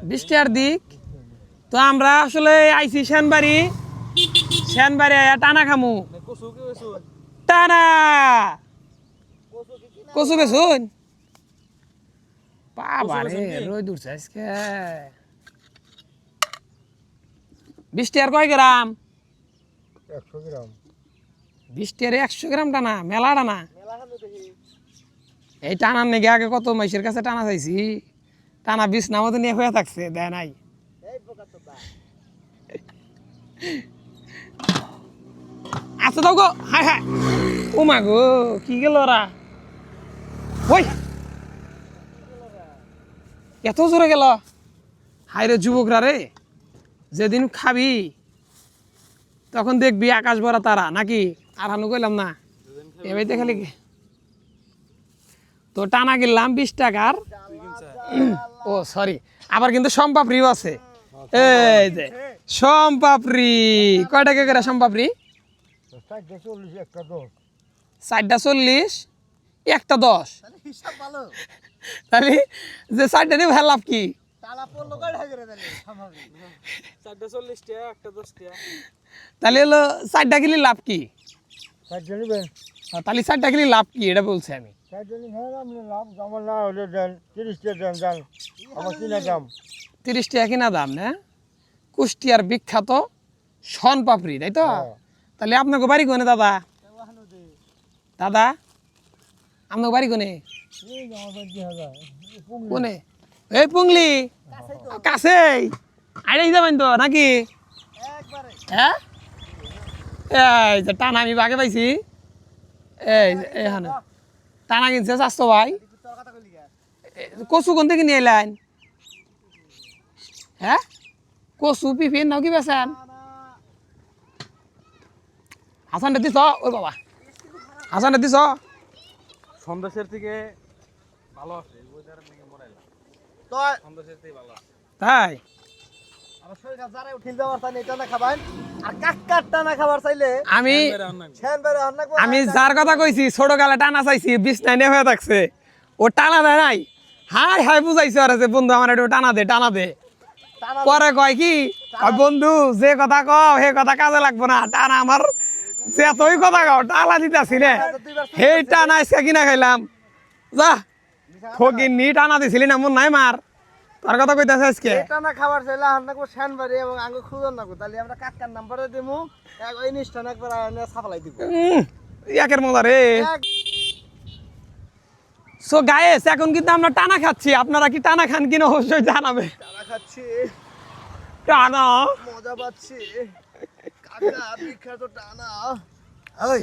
20টার দিক তো আমরা আসলে আইছি সেনবাড়ি আয়া টানা খামু টানা কচু বেশুন বাবারে রই দূরছে আজকে 20টার কয় গ্রাম 100 গ্রাম 20টার 100 গ্রাম টানা মেলা টানা এই টানার নাকি আগে কত মাইসের কাছে টানা চাইছি টানা 20 না মতো নিয়ে হয়ে থাকছে দেয় নাই আচ্ছা দাও গো হাই হাই ও মা গো কি গেল ওরা ওই এত জোরে গেল হাই রে যুবকরা রে যেদিন খাবি তখন দেখবি আকাশ ভরা তারা নাকি আর হানু কইলাম না এবার দেখালি তো টানা কিনলাম 20 টাকার ও সরি আবার কিন্তু সম্পাপড়িও আছে এই যে সম্পাপড়ি কয় টাকা করে সম্পাপড়ি 440 একটা 10 তাহলে যে 4টা নিয়ে ভালো লাভ কি তাহলে হলো 4টা কিনলে লাভ কি তাহলে 4টা কিনলে লাভ কি এটা বলছি আমি 30 টাকা কিনা দাম না কুষ্টিয়ার বিখ্যাত শনপাপড়ি তাই তো তাহলে আপনাকে বাড়ি কোনে দাদা দাদা আপনাকে বাড়ি কোনে কোনে এই পুংলি কাছেই আইড়াই যাবেন তো নাকি হ্যাঁ এই যে টানা আমি বাগে পাইছি এইখানে টানা কিনছে স্বাস্থ্য ভাই কচু কোন থেকে নিয়ে এলেন হ্যাঁ কচু পিফিন নাও কি বেছেন হাসানটা দিছ ওই বাবা হাসানটা দিছ সন্দেশের থেকে ভালো আছে সন্দেশের থেকে ভালো আছে তাই আমি যার কথা কইছি ছোট কালে টানা চাইছি 20 টাইনে হয়ে থাকছে ও টানা দেয় নাই হাই হাই বুঝাইছে আর যে বন্ধু আমার একটু টানা দে পরে কয় কি বন্ধু যে কথা কও সে কথা কাজে লাগবো না টানা আমার যে তুই কথা কও টালা দিতেছি রে সেই টানা আজকে কিনা খাইলাম যা ফকিনি টানা দিছিলি না মন নাই মার তার কথা কইতাছে আজকে টানা খাবার চাইলে হান্নাকো সেনবাড়ি এবং আঙ্গো খুঁজন নাকো তাহলে আমরা কাকার নাম্বারে দেমু ওই নিষ্ঠান একবার সাফালাই দিব একের মজা রে সো গাইস এখন কিন্তু আমরা টানা খাচ্ছি আপনারা কি টানা খান কিনা অবশ্যই জানাবে টানা খাচ্ছি টানা মজা পাচ্ছি কাকা বিখ্যাত টানা ওই